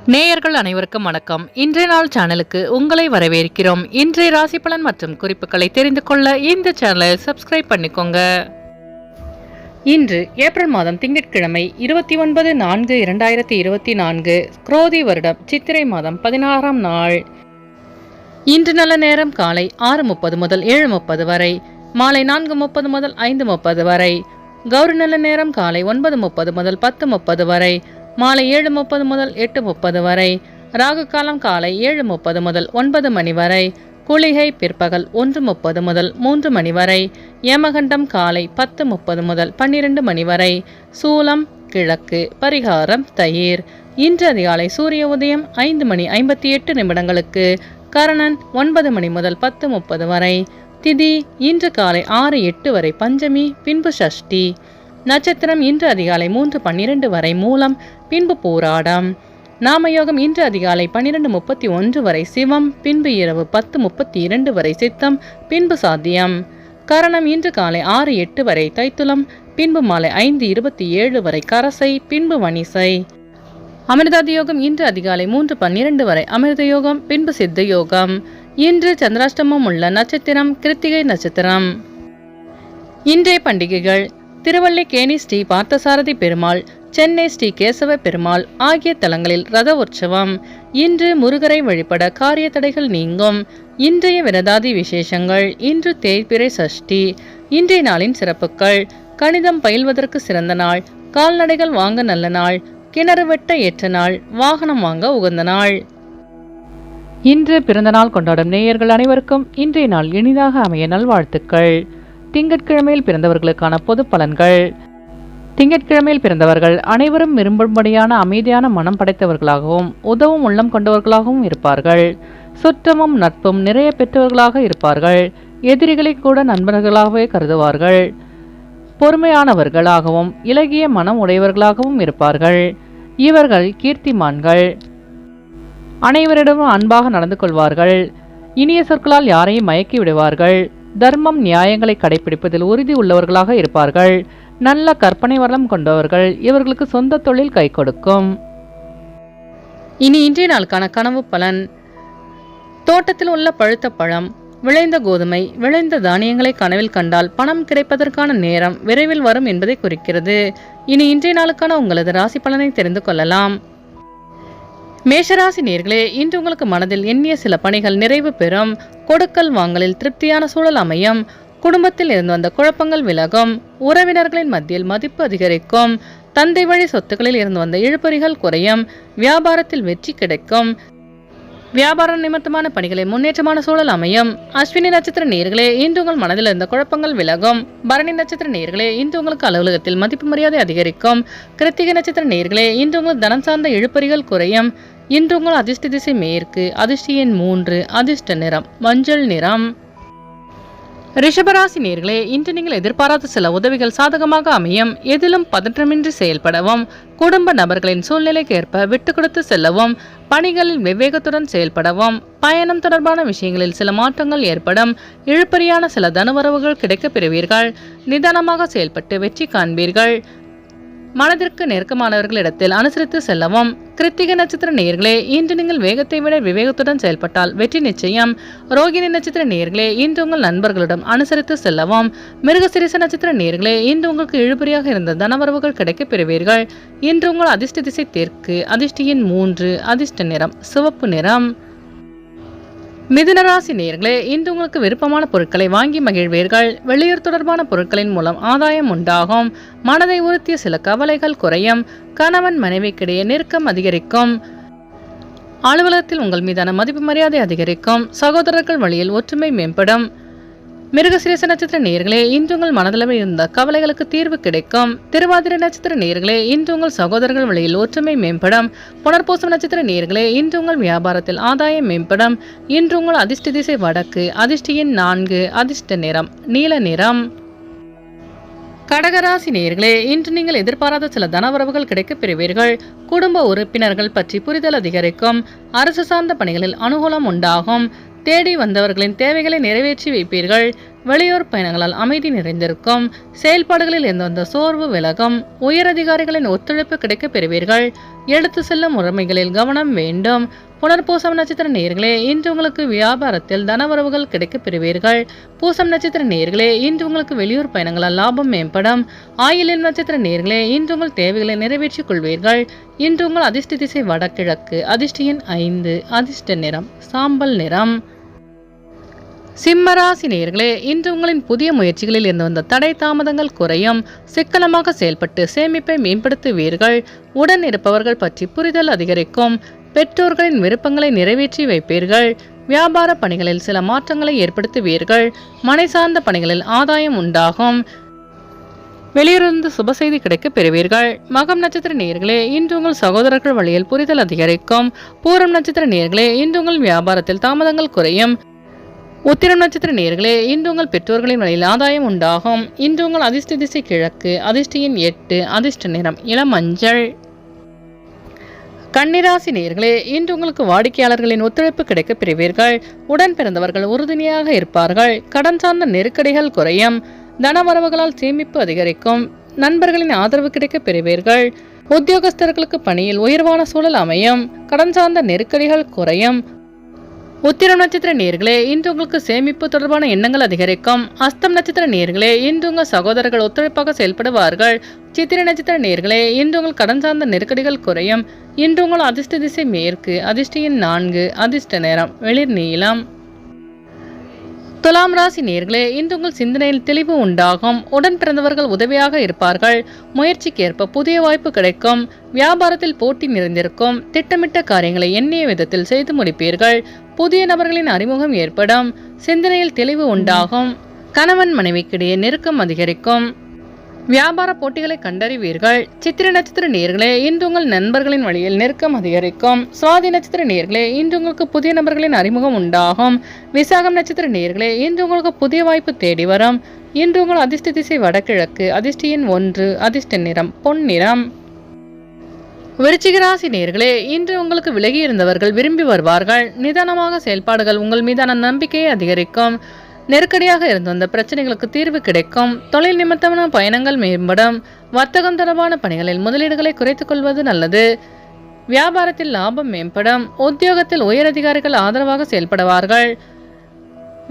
நேயர்கள் அனைவருக்கும் வணக்கம். இன்றைய நாள் சேனலுக்கு உங்களை வரவேற்கிறோம். இன்றைய ராசி பலன் மற்றும் குறிப்புகளை தெரிந்து கொள்ள இந்த சேனலை சப்ஸ்கிரைப் பண்ணிக்கோங்க. இன்று ஏப்ரல் மாதம் திங்கட்கிழமை 29/4/2024 குரோதி வருடம் சித்திரை மாதம் 16ஆம் நாள். இன்று நல்ல நேரம் காலை 6:30 முதல் 7:30 வரை, மாலை 4:30 முதல் 5:30 வரை. கௌரி நல்ல நேரம் காலை 9:30 முதல் 10:30 வரை, மாலை 7:30 முதல் 8:30 வரை. ராகு காலம் காலை 7:30 முதல் 9 மணி வரை. குளிகை பிற்பகல் 1:30 முதல் 3 மணி வரை. யமகண்டம் காலை 10:30 முதல் 12 மணி வரை. சூலம் கிழக்கு. பரிகாரம் தயிர். இன்று அதிகாலை சூரிய உதயம் 5:58 கரணன் 9 மணி முதல் 10:30 வரை. திதி இன்று காலை 6:08 வரை பஞ்சமி, பின்பு சஷ்டி. நட்சத்திரம் இன்று அதிகாலை 3:12 வரை மூலம், பின்பு பூராடம். நாமயோகம் இன்று அதிகாலை 12:31 வரை சிவம், பின்பு இரவு 10:32 வரை சித்தம், பின்பு சாத்தியம். கரணம் இன்று காலை 6:08 வரை தைத்துலம், பின்பு மாலை 5:27 வரை கரசை, பின்பு வணிசை. அமிர்தாதி யோகம் இன்று அதிகாலை 3:12 வரை அமிர்த யோகம், பின்பு சித்த யோகம். இன்று சந்திராஷ்டமம் உள்ள நட்சத்திரம் கிருத்திகை நட்சத்திரம். இன்றைய பண்டிகைகள்: திருவல்லிக்கேணி ஸ்ரீ பார்த்தசாரதி பெருமாள், சென்னை ஸ்ரீ கேசவ பெருமாள் ஆகிய தலங்களில் ரத உற்சவம். இன்று முருகரை வழிபட காரிய தடைகள் நீங்கும். இன்றைய விரதாதி விசேஷங்கள்: இன்று தேய்பிறை சஷ்டி. இன்றைய நாளின் சிறப்புகள்: கணிதம் பயில்வதற்கு சிறந்த நாள், கால்நடைகள் வாங்க நல்ல நாள், கிணறு வெட்ட ஏற்ற நாள், வாகனம் வாங்க உகந்த நாள். இன்று பிறந்த நாள் கொண்டாடும் நேயர்கள் அனைவருக்கும் இன்றைய நாள் இனிதாக அமைய நல்வாழ்த்துக்கள். திங்கட்கிழமையில் பிறந்தவர்களுக்கான பொது பலன்கள்: திங்கட்கிழமையில் பிறந்தவர்கள் அனைவரும் விரும்பும்படியான அமைதியான மனம் படைத்தவர்களாகவும் உதவும் உள்ளம் கொண்டவர்களாகவும் இருப்பார்கள். சுற்றமும் நட்பும் நிறைய பெற்றவர்களாக இருப்பார்கள். எதிரிகளை கூட நண்பர்களாகவே கருதுவார்கள். பொறுமையானவர்களாகவும் இலகிய மனம் உடையவர்களாகவும் இருப்பார்கள். இவர்கள் கீர்த்திமான்கள். அனைவரிடமும் அன்பாக நடந்து கொள்வார்கள். இனிய சொற்களால் யாரையும் மயக்கி விடுவார்கள். தர்மம் நியாயங்களை கடைபிடிப்பதில் உறுதி உள்ளவர்களாக இருப்பார்கள். நல்ல கற்பனை வளம் கொண்டவர்கள். இவர்களுக்கு சொந்த தொழில் கை கொடுக்கும். இனி இன்றைய நாளுக்கான கனவு பலன்: தோட்டத்தில் உள்ள பழுத்த பழம், விளைந்த கோதுமை, விளைந்த தானியங்களை கனவில் கண்டால் பணம் கிடைப்பதற்கான நேரம் விரைவில் வரும் என்பதை குறிக்கிறது. இனி இன்றைய நாளுக்கான உங்களது ராசி பலனை தெரிந்து கொள்ளலாம். மேஷராசி நேர்களே, இன்று உங்களுக்கு மனதில் எண்ணிய சில பணிகள் நிறைவு பெறும். கொடுக்கல் வாங்கலில் திருப்தியான சூழல் அமையும். குடும்பத்தில் இருந்து வந்த குழப்பங்கள் விலகும். உறவினர்களின் மத்தியில் மதிப்பு அதிகரிக்கும். தந்தை வழி சொத்துக்களில் இருந்து வந்த இழுபறிகள் குறையும். வியாபாரத்தில் வெற்றி கிடைக்கும். வியாபார நிமித்தமான பணிகளில் முன்னேற்றமான சூழல் அமையும். அஸ்வினி நட்சத்திர நேயர்களே, இன்று உங்கள் மனதில் இருந்த குழப்பங்கள் விலகும். பரணி நட்சத்திர நேயர்களே, இன்று உங்களுக்கு அலுவலகத்தில் மதிப்பு மரியாதை அதிகரிக்கும். கிருத்திகை நட்சத்திர நேயர்களே, இன்று உங்கள் தனம் சார்ந்த இழுபறிகள் குறையும். இன்று உங்கள் அதிர்ஷ்ட திசை மேற்கு. அதிர்ஷ்ட எண் 3. அதிர்ஷ்ட நிறம் மஞ்சள் நிறம். ரிஷபராசி நேயர்களே, இன்று நீங்கள் எதிர்பாராத சில உதவிகள் சாதகமாக அமையும். எதிலும் பதற்றமின்றி செயல்படவும். குடும்ப நபர்களின் சூழ்நிலைக்கு ஏற்ப விட்டு கொடுத்து செல்லவும். பணிகளில் விவேகத்துடன் செயல்படவும். பயணம் தொடர்பான விஷயங்களில் சில மாற்றங்கள் ஏற்படும். இழுபறியான சில தனவரவுகள் கிடைக்கப் பெறுவீர்கள். நிதானமாக செயல்பட்டு வெற்றி காண்பீர்கள். மனதிற்கு நெருக்கமானவர்களிடத்தில் அனுசரித்து செல்லவும். கிருத்திகை நட்சத்திர நேயர்களே, இன்று நீங்கள் வேகத்தை விட விவேகத்துடன் செயல்பட்டால் வெற்றி நிச்சயம். ரோகிணி நட்சத்திர நேயர்களே, இன்று உங்கள் நண்பர்களிடம் அனுசரித்து செல்லவும். மிருகசிரிச நட்சத்திர நேயர்களே, இன்று உங்களுக்கு இழுபறியாக இருந்த தனவரவுகள் கிடைக்கப் பெறுவீர்கள். இன்று உங்கள் அதிர்ஷ்ட திசை தெற்கு. அதிர்ஷ்ட எண் 3. அதிர்ஷ்ட நிறம் சிவப்பு நிறம். மிதுனராசி நேயர்களே, இன்று உங்களுக்கு விருப்பமான பொருட்களை வாங்கி மகிழ்வீர்கள். வெளியூர் தொடர்பான பொருட்களின் மூலம் ஆதாயம் உண்டாகும். மனதை உறுத்திய சில கவலைகள் குறையும். கணவன் மனைவிக்கிடையே நெருக்கம் அதிகரிக்கும். அலுவலகத்தில் உங்கள் மீதான மதிப்பு மரியாதை அதிகரிக்கும். சகோதரர்கள் வழியில் ஒற்றுமை மேம்படும். மிருகசிரேச நட்சத்திர நேயர்களே, இன்று உங்கள் மனதளவில் இருந்த கவலைகளுக்கு தீர்வு கிடைக்கும். திருவாதிரை நட்சத்திர நேயர்களே, இன்று உங்கள் சகோதரர்கள் வழியில் ஒற்றுமை மேம்படும். புனர்பூசம் நட்சத்திர நேயர்களே, இன்று உங்கள் வியாபாரத்தில் ஆதாயம் மேம்படும். இன்று உங்கள் அதிர்ஷ்ட திசை வடக்கு. அதிர்ஷ்ட எண் 4. அதிர்ஷ்ட நிறம் நீல நிறம். கடகராசி நேயர்களே, இன்று நீங்கள் எதிர்பாராத சில தனவரவுகள் கிடைக்கப் பெறுவீர்கள். குடும்ப உறுப்பினர்கள் பற்றி புரிதல் அதிகரிக்கும். அரசு சார்ந்த பணிகளில் அனுகூலம் உண்டாகும். தேடி வந்தவர்களின் தேவைகளை நிறைவேற்றி வைப்பீர்கள். வெளியூர் பயணங்களால் அமைதி நிறைந்திருக்கும். செயல்பாடுகளில் இருந்து வந்த சோர்வு விலகும். உயரதிகாரிகளின் ஒத்துழைப்பு கிடைக்கப் பெறுவீர்கள். எடுத்து செல்லும் முறைமைகளில் கவனம் வேண்டும். புனர்பூசம் நட்சத்திர நேயர்களே, இன்று உங்களுக்கு வியாபாரத்தில் தனவரவுகள் கிடைக்கப் பெறுவீர்கள். பூசம் நட்சத்திர நேயர்களே, இன்று உங்களுக்கு வெளியூர் பயணங்களால் லாபம் மேம்படும். ஆயில்யம் நட்சத்திர நேயர்களே, இன்று உங்கள் தேவைகளை நிறைவேற்றிக் கொள்வீர்கள். இன்று உங்கள் அதிர்ஷ்ட திசை வடகிழக்கு. அதிர்ஷ்ட எண் 5. அதிர்ஷ்ட நிறம் சாம்பல் நிறம். சிம்மராசி நேயர்களே, இன்று உங்களின் புதிய முயற்சிகளில் இருந்து வந்த தடை தாமதங்கள் குறையும். சிக்கனமாக செயல்பட்டு சேமிப்பை மேம்படுத்துவீர்கள். உடன் இருப்பவர்கள் பற்றி புரிதல் அதிகரிக்கும். பெற்றோர்களின் விருப்பங்களை நிறைவேற்றி வைப்பீர்கள். வியாபார பணிகளில் சில மாற்றங்களை ஏற்படுத்துவீர்கள். மனை சார்ந்த பணிகளில் ஆதாயம் உண்டாகும். வெளியிலிருந்து சுப செய்தி கிடைக்கப் பெறுவீர்கள். மகம் நட்சத்திர நேயர்களே, இன்று உங்கள் சகோதரர்கள் வழியில் புரிதல் அதிகரிக்கும். பூரம் நட்சத்திர நேயர்களே, இன்று உங்கள் வியாபாரத்தில் தாமதங்கள் குறையும். உத்திரம் நட்சத்திர நேயர்களே, இன்று உங்கள் பெற்றோர்களின் வழியில் ஆதாயம் உண்டாகும். இன்று உங்கள் அதிர்ஷ்ட திசை கிழக்கு. அதிர்ஷ்ட எண் 8. அதிர்ஷ்ட நிறம் இளமஞ்சள். கன்னிராசி நேயர்களே, இன்று உங்களுக்கு வாடிக்கையாளர்களின் ஒத்துழைப்பு கிடைக்கப் பெறுவீர்கள். உடன் பிறந்தவர்கள் உறுதுணையாக இருப்பார்கள். கடன் சார்ந்த நெருக்கடிகள் குறையும். தனவரவுகளால் சேமிப்பு அதிகரிக்கும். நண்பர்களின் ஆதரவு கிடைக்கப் பெறுவீர்கள். உத்தியோகஸ்தர்களுக்கு பணியில் உயர்வான சூழல் அமையும். கடன் சார்ந்த நெருக்கடிகள் குறையும். உத்திரம் நட்சத்திர நேயர்களே, இன்று உங்களுக்கு சேமிப்பு தொடர்பான எண்ணங்கள் அதிகரிக்கும். அஸ்தம் நட்சத்திர நேயர்களே, இன்று உங்கள் சகோதரர்கள் ஒத்துழைப்பாக செயல்படுவார்கள். சித்திரை நட்சத்திர நேயர்களே, இன்று உங்கள் கடன் சார்ந்த நெருக்கடிகள் குறையும். இன்று உங்கள் அதிர்ஷ்ட திசை மேற்கு. அதிர்ஷ்ட எண் 4. அதிர்ஷ்ட நிறம் வெளிர் நீலம். துலாம் ராசி நேயர்களே, இன்று உங்கள் சிந்தனையில் தெளிவு உண்டாகும். உடன் பிறந்தவர்கள் உதவியாக இருப்பார்கள். முயற்சிக்கேற்ப புதிய வாய்ப்பு கிடைக்கும். வியாபாரத்தில் போட்டி நிறைந்திருக்கும். திட்டமிட்ட காரியங்களை எண்ணிய விதத்தில் செய்து முடிப்பீர்கள். புதிய நபர்களின் அறிமுகம் ஏற்படும். சிந்தனையில் தெளிவு உண்டாகும். கணவன் மனைவிக்கிடையே நெருக்கம் அதிகரிக்கும். வியாபார போட்டிகளை கண்டறிவீர்கள். சித்திரை நட்சத்திர நேயர்களே, இன்று உங்கள் நண்பர்களின் வழியில் நெருக்கம் அதிகரிக்கும். சுவாதி நட்சத்திர நேயர்களே, இன்று உங்களுக்கு புதிய நபர்களின் அறிமுகம் உண்டாகும். விசாகம் நட்சத்திர நேயர்களே, இன்று உங்களுக்கு புதிய வாய்ப்பு தேடி வரும். இன்று உங்கள் அதிர்ஷ்ட திசை வடகிழக்கு. அதிர்ஷ்ட எண் 1. அதிர்ஷ்ட நிறம் பொன்னிறம். விருச்சிக ராசி நேயர்களே, இன்று உங்களுக்கு விலகி இருந்தவர்கள் விரும்பி வருவார்கள். நிதானமாக செயல்பாடுகள் உங்கள் மீதான நம்பிக்கையை அதிகரிக்கும். நெருக்கடியாக இருந்து வந்த பிரச்சனைகளுக்கு தீர்வு கிடைக்கும். தொழில் நிமித்தமான பயணங்கள் மேம்படும். வர்த்தகம் தொடர்பான பணிகளில் முதலீடுகளை குறைத்துக் கொள்வது நல்லது. வியாபாரத்தில் லாபம் மேம்படும். உத்தியோகத்தில் உயரதிகாரிகள் ஆதரவாக செயல்படுவார்கள்.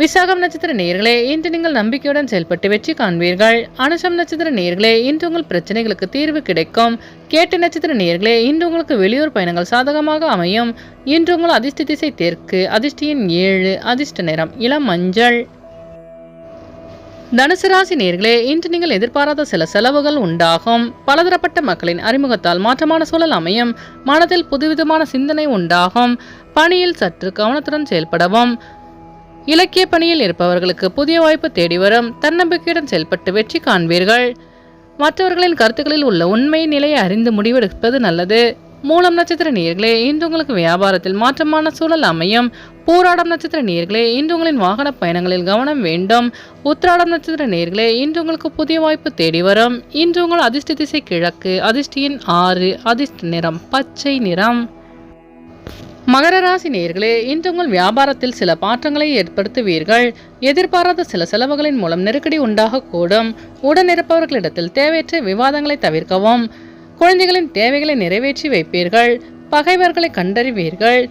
விசாகம் நட்சத்திர நேயர்களே, இன்று நீங்கள் நம்பிக்கையுடன் செயல்பட்டு வெற்றி காண்பீர்கள். அனுஷம் நட்சத்திர நேயர்களே, இன்று உங்கள் பிரச்சனைகளுக்கு தீர்வு கிடைக்கும். கேட்ட நட்சத்திர நேயர்களே, இன்று உங்களுக்கு வெளியூர் பயணங்கள் சாதகமாக அமையும். இன்று உங்கள் அதிர்ஷ்ட திசை தெற்கு. அதிர்ஷ்ட எண் 7. அதிர்ஷ்ட நிறம் இளம் மஞ்சள். தனுசு ராசி நேயர்களே, இன்று நீங்கள் எதிர்பாராத சில செலவுகள் உண்டாகும். பலதரப்பட்ட மக்களின் அறிமுகத்தால் மாற்றமான சூழல் அமையும். மனதில் புதுவிதமான சிந்தனை உண்டாகும். பணியில் சற்று கவனத்துடன் செயல்படவும். இலக்கிய பணியில் இருப்பவர்களுக்கு புதிய வாய்ப்பு தேடி வரும். தன்னம்பிக்கையுடன் செயல்பட்டு வெற்றி காண்பீர்கள். மற்றவர்களின் கருத்துக்களில் உள்ள உண்மை நிலையை அறிந்து முடிவெடுப்பது நல்லது. மூலம் நட்சத்திர நேயர்களே, இன்று உங்களுக்கு வியாபாரத்தில் மாற்றமான சூழல் அமையும். பூராடம் நட்சத்திர நேயர்களே, இன்று உங்களின் வாகன பயணங்களில் கவனம் வேண்டும். உத்திராடம் நட்சத்திர நேயர்களே, இன்று உங்களுக்கு புதிய வாய்ப்பு தேடி வரும். இன்று உங்கள் அதிர்ஷ்ட திசை கிழக்கு. அதிர்ஷ்ட எண் 6. அதிர்ஷ்ட நிறம் பச்சை நிறம். மகர ராசி நேயர்களே, இன்று உங்கள் வியாபாரத்தில் சில மாற்றங்களை ஏற்படுத்துவீர்கள். எதிர்பாராத சில செலவுகளின் மூலம் நெருக்கடி உண்டாகக்கூடும். உடன் இருப்பவர்களிடத்தில் தேவையற்ற விவாதங்களை தவிர்க்கவும். குழந்தைகளின் தேவைகளை நிறைவேற்றி வைப்பீர்கள். பகைவர்களை கண்டறிவீர்கள்.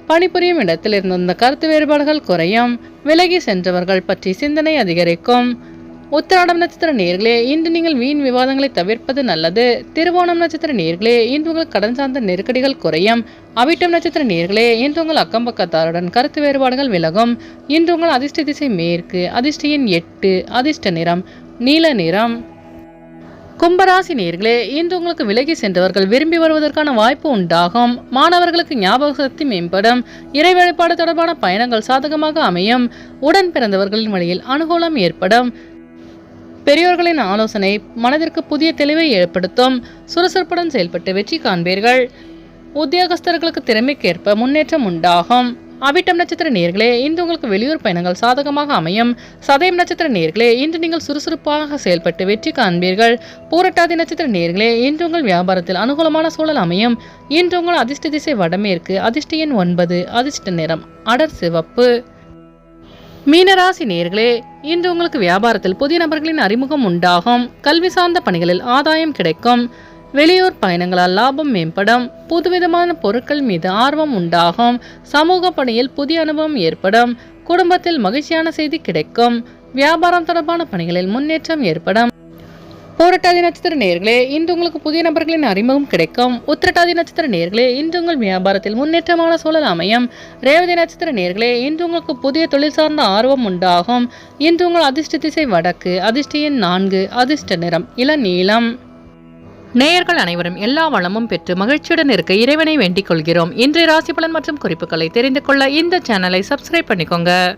பணிபுரியும் இடத்தில் இருந்த கருத்து வேறுபாடுகள் குறையும். விலகி சென்றவர்கள் பற்றி சிந்தனை அதிகரிக்கும். உத்திராடம் நட்சத்திர நேயர்களே, இன்று நீங்கள் வீண் விவாதங்களை தவிர்ப்பது நல்லது. திருவோணம் நட்சத்திர நேயர்களே, இன்று உங்கள் கடன் சார்ந்த நெருக்கடிகள் குறையும். அவிட்டம் நட்சத்திர நேயர்களே, இன்று உங்கள் அக்கம் பக்கத்தாருடன் கருத்து வேறுபாடுகள் விலகும். இன்று உங்கள் அதிர்ஷ்ட திசை மேற்கு. அதிர்ஷ்ட எண் 8. அதிர்ஷ்ட நிறம் நீல நிறம். கும்பராசி நேயர்களே, இன்று உங்களுக்கு விலகி சென்றவர்கள் விரும்பி வருவதற்கான வாய்ப்பு உண்டாகும். மாணவர்களுக்கு ஞாபக சக்தி மேம்படும். இறை வழிபாடு தொடர்பான பயணங்கள் சாதகமாக அமையும். உடன் பிறந்தவர்களின் வழியில் அனுகூலம் ஏற்படும். பெரியோர்களின் ஆலோசனை மனதிற்கு புதிய தெளிவை ஏற்படுத்தும். சுறுசுறுப்புடன் செயல்பட்டு வெற்றி காண்பீர்கள். உத்தியோகஸ்தர்களுக்கு திறமைக்கேற்ப முன்னேற்றம் உண்டாகும். அவிட்டம் நட்சத்திர நேர்களே, இன்று உங்களுக்கு வெளியூர் பயணங்கள் சாதகமாக அமையும். சதயம் நட்சத்திர நேர்களே, இன்று நீங்கள் சுறுசுறுப்பாக செயல்பட்டு வெற்றி காண்பீர்கள். பூரட்டாதி நட்சத்திர நேர்களே, இன்று உங்கள் வியாபாரத்தில் அனுகூலமான சூழல் அமையும். இன்று உங்கள் அதிர்ஷ்ட திசை வடமேற்கு, அதிர்ஷ்ட எண் 9, அதிர்ஷ்ட நிறம் அடர் சிவப்பு. மீனராசி நேர்களே, இன்று உங்களுக்கு வியாபாரத்தில் புதிய நபர்களின் அறிமுகம் உண்டாகும். கல்வி சார்ந்த பணிகளில் ஆதாயம் கிடைக்கும். வெளியூர் பயணங்களால் லாபம் மேம்படும். புதுவிதமான பொருட்கள் மீது ஆர்வம் உண்டாகும். சமூக பணியில் புதிய அனுபவம் ஏற்படும். குடும்பத்தில் மகிழ்ச்சியான செய்தி கிடைக்கும். வியாபாரம் தொடர்பான பணிகளில் முன்னேற்றம் ஏற்படும். பூரட்டாதி நட்சத்திர நேர்களே, இன்று உங்களுக்கு புதிய நபர்களின் அறிமுகம் கிடைக்கும். உத்திரட்டாதி நட்சத்திர நேர்களே, இன்று உங்கள் வியாபாரத்தில் முன்னேற்றமான சூழல் அமையும். ரேவதி நட்சத்திர நேர்களே, இன்று உங்களுக்கு புதிய தொழில் சார்ந்த ஆர்வம் உண்டாகும். இன்று உங்கள் அதிர்ஷ்ட திசை வடக்கு, அதிர்ஷ்ட எண் 4, அதிர்ஷ்ட நிறம் இளநீலம். நேயர்கள் அனைவரும் எல்லா வளமும் பெற்று மகிழ்ச்சியுடன் இருக்க இறைவனை வேண்டிக் கொள்கிறோம். இன்றைய ராசி பலன் மற்றும் குறிப்புகளை தெரிந்து கொள்ள இந்த சேனலை சப்ஸ்கிரைப் பண்ணிக்கோங்க.